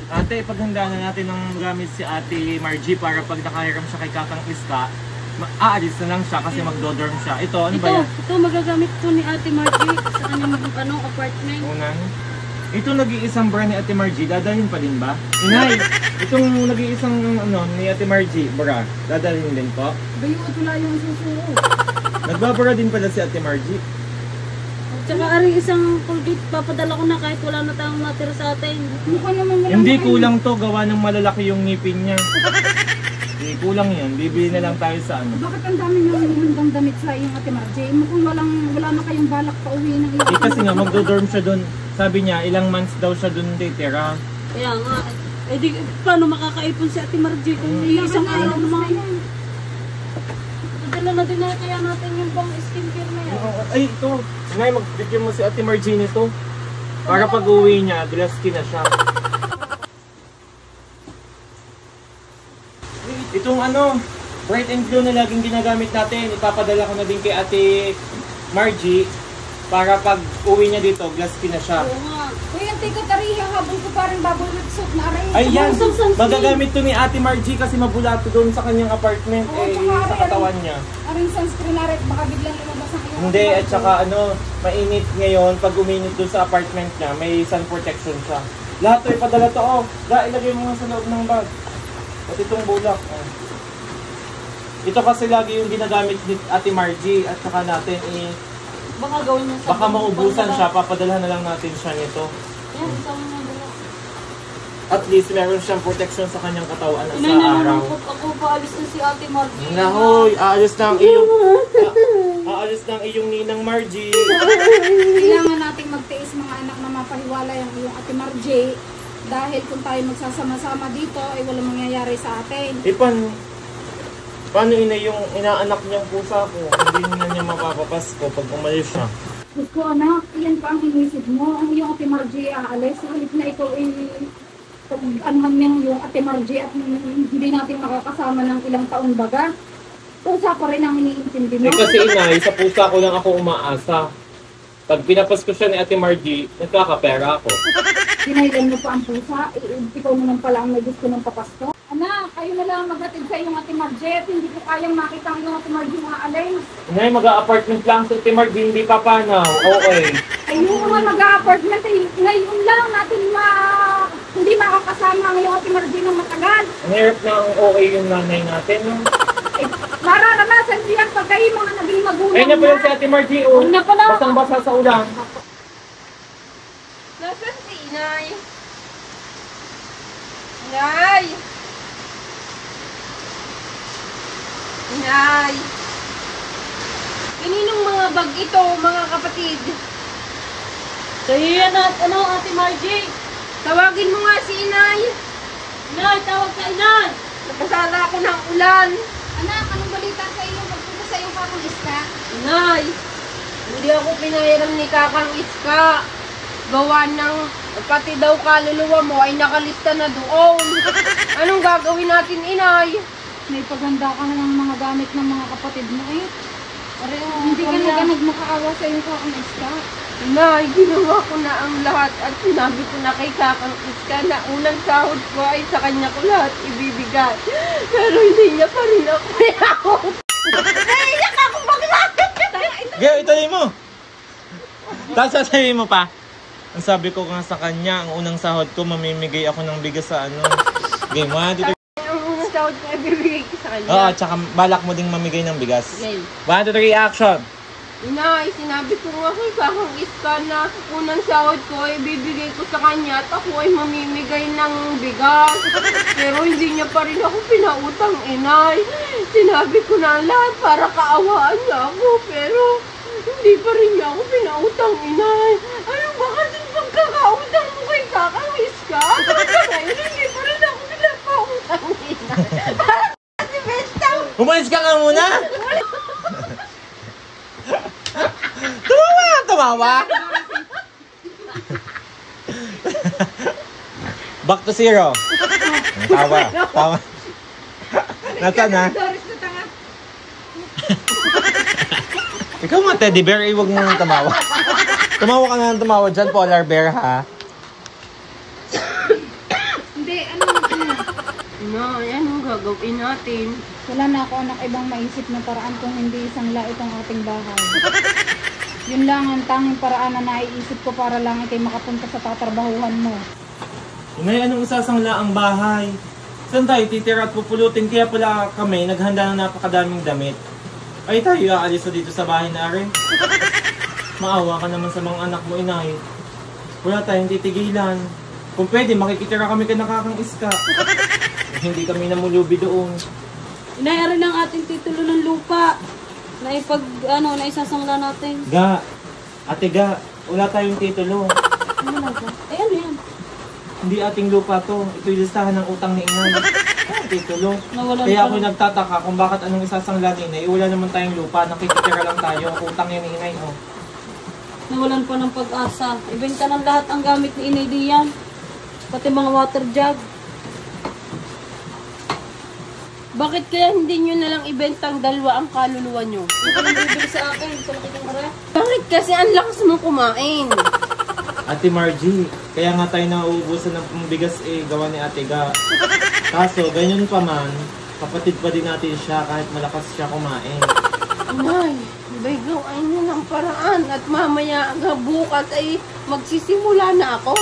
Ate, paghanda na natin ng gamit si Ate Margie para pag nakahiram siya kay Kakang Iska, aalis na lang siya kasi magdodorm siya. Ito, ano ba yan? Ito, magagamit to ni Ate Margie sa kanyang apartment. Unan. Ito nag-iisang bra ni Ate Margie, dadalhin pa din ba? Inay, itong nag-iisang ni Ate Margie, bra, dadalhin din po? Bayo at wala yung susuot. Nagbabara din pala si Ate Margie. Tsaka aring isang Colgate, papadala ko na kahit wala na tayong natira sa atin. Mukha naman wala. Hindi kulang to, gawa ng malalaki yung ngipin niya. Hindi kulang yan, bibili na lang tayo sa ano. Bakit ang dami nyo handang damit sa iyong Ate Margie? Mukhang wala na kayong balak pa uwi ng iyong... Eh kasi nga, magdodorm siya dun. Sabi niya, ilang months daw siya dun titira. Kaya nga, eh di, paano makakaipon si Ate Margie kung isang araw naman? Dala na din na kaya natin yung pang skincare na yan. Ay, ito. Ngay, magbigyan mo si Ate Margie nito. Para pag uwi niya, glass skin na siya. Itong Bright and Glow na laging ginagamit natin. Ipapadala ko na din kay Ate Margie. Para pag uwi niya dito, glass skin na siya. Oo nga. Kuya, tika tariya, habol ko parang bubble with soap na aray. Ay, yan! Magagamit to ni Ate Margie kasi mabulato doon sa kanyang apartment. Sa katawan niya. Aring sunscreen na rin, baka biglang lumabas ang iyong... Hindi, at saka mainit ngayon. Pag uminit doon sa apartment niya, may sun protection siya. Lahat to ipadala to. Ilagay mo nga sa loob ng bag. At itong bulak. Ito kasi lagi yung ginagamit ni Ate Margie at saka natin Baka gawin niya sa... baka maubusan siya, papadala na lang natin siya nito. Yan, isang nandala. At least meron siyang protection sa kanyang katawan at sa Inay na araw. naman ako, paalis na si Ate Margie. Nahoy, aalis na ang iyong ninang Margie. Kailangan nating magtiis mga anak na mapahiwala yung iyong Ate Margie. Dahil kung tayo magsasama-sama dito, ay walang mangyayari sa atin. Paano yung inaanak niyang pusa ko? Hindi na niya mapapapasko pag umalis siya. Gusto anak, yan pa ang inisip mo. Ang iyong Ate Margie aalis. Halip na ikaw anhan niyang yung Ate Margie at hindi natin makakasama ng ilang taon baga. Pusa pa rin ang iniintindi mo. Kasi inay, sa pusa ko lang ako umaasa. Pag pinapasko siya ni Ate Margie, nagkakapera ako. Sinailan mo pa ang pusa, ikaw naman pala ang may gusto ng papasko. Anak, kayo na lang maghatid sa iyong Ate Margie. Hindi ko kayang makita ang iyong Ate Margie mga alay. Inay, mag-a-apartment lang sa Ate Margie, hindi papanaw. Okay. Ayun naman mag-a-apartment. Ngayon lang natin hindi makakasama ang iyong Ate Margie ng matagal. Ang hirap na ang okay yung nanay natin. Mararanasan diyan pag kayo mga naging magulang Ayun na pala si Ate Margie, na pala. basang-basa sa ulan. Nasaan si Inay? Inay! Inay! Kaninong mga bag ito, mga kapatid? Sa'yo yan Ate Margie. Tawagin mo nga si Inay. Inay, tawag sa Inay. Nagkasala ako ng ulan. Anak, anong balita sa iyong pagpunta sa iyong Kakang Iska? Inay, hindi ako pinahiram ni Kakang Iska. Gawa ng pati daw kaluluwa mo ay nakalista na doon. Anong gagawin natin, Inay? May paganda ka na ng mga gamit ng mga kapatid mo eh. Hindi ka na nagmakaawa sa iyong Kakang Iska. Inay, ginawa ko na ang lahat at sinabi ko na kay Kakang Iska na unang sahod ko ay sa kanya ko lahat ibibigay. Pero hindi niya pa rin ako pinahod. Naiyak ako bakit? Gaya, ituloy mo! Tapos sasabihin mo pa, ang sabi ko nga sa kanya, ang unang sahod ko, mamimigay ako ng bigas sa Game 1, dito. Ang unang sahod ko ibibigay ko sa kanya. Oo, tsaka balak mo ding mamigay ng bigas. Okay. 1, 2, 3, action! Inay, sinabi ko nga kay Kakang Iska na unang sahod ko ay bibigay ko sa kanya at ako ay mamimigay ng bigas. Pero hindi niya pa rin ako pinautang, Inay. Sinabi ko na lahat para kaawaan niya ako, pero hindi pa rin niya ako pinautang, Inay. Ano ba kasi pagkakautang mo kay Kakang Iska? Ngayon hindi pa rin ako pinapautang, Inay. Kasi bestang! Umalis ka nga muna! Tumawa! Back to zero. Tawa. Nasaan na? Ikaw nga, teddy bear, huwag mo nang tumawa. Tumawa ka nga ng tumawa dyan, polar bear, ha? Hindi hindi. Ano? Inay, anong gagawin natin? Wala na ako anak ibang maisip na paraan kung hindi isang itong ating bahay. Yun lang ang tanging paraan na naiisip ko para lang ikay makapunta sa tatrabahuhan mo. Inay, anong isasangla ang bahay? Saan tayo titira at pupulutin? Kaya pala kami naghanda ng napakadaming damit. Ay tayo aalis na dito sa bahay na rin. Maawa ka naman sa mga anak mo, inay. Wala tayong titigilan. Kung pwede, makikitira kami ka nakakang iska. Hindi kami namulubi doon. Inay, arin ang ating titulo ng lupa. Na isasangla natin. Ga, ate Ga, wala tayong titulo. Ano na ba? Eh, ano yan? Hindi ating lupa to. Ito'y listahan ng utang ni inay. Titulo. Nawalan Kaya pa ako ng- nagtataka kung bakit anong isasangla ni inay. Wala naman tayong lupa. Nakikitira lang tayo. Utang yan ni inay, oh. Nawalan pa ng pag-asa. Ibenta ng lahat ang gamit ni Inay Dian. Pati mga water jug. Bakit kaya hindi nyo nalang ibentang dalawa ang kaluluwa nyo? Hindi ka nang bibili sa akin. Sa laki ng mara. Bakit kasi ang lakas mo kumain? Ate Margie, kaya nga tayo nauubusan ng bigas gawa ni Ate Ga. Kaso, ganyan pa man, kapatid pa din natin siya kahit malakas siya kumain. Inay, bay gawain nyo ng paraan at mamaya bukas ay magsisimula na ako.